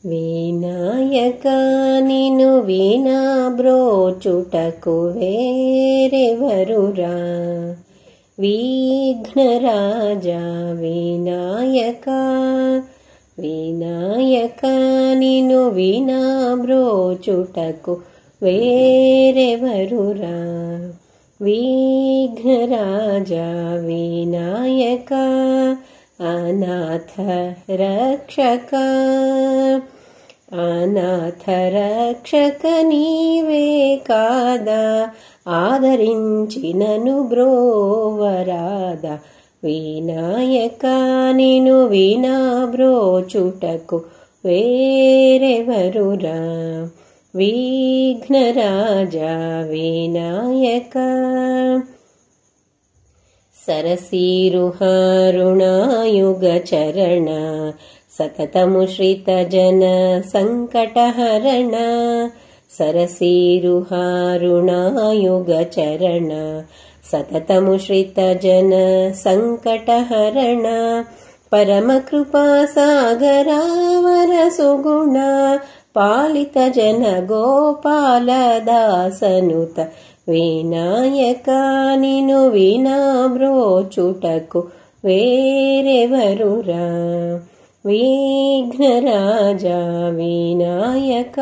వినాయక నిను వినా బ్రోచుటకు వేరెవరురా విఘ్నరాజా వినాయక వినాయక నిను వినా బ్రోచుటకు వేరెవరురా విఘ్నరాజా వినాయక అనాథ రక్షక అనాథ రక్షక నీవే కాదా ఆదరించినను బ్రోవరాదా వినాయక నిను వినా బ్రోచుటకు వేరెవరురా విఘ్నరాజా వినాయక సరసీరుహారుణాయుగ చరణ సతతము శ్రిత జన సంకటహరణ సరసీరుహారుణాయుగ చరణ సతతము శ్రిత జన సంకటహరణ పరమ కృపా సాగరావర సుగుణ పాలిత జన గోపాల దాసనుత వినాయక నిను వినా బ్రోచుటకు వేరెవరురా విఘ్నరాజా వినాయక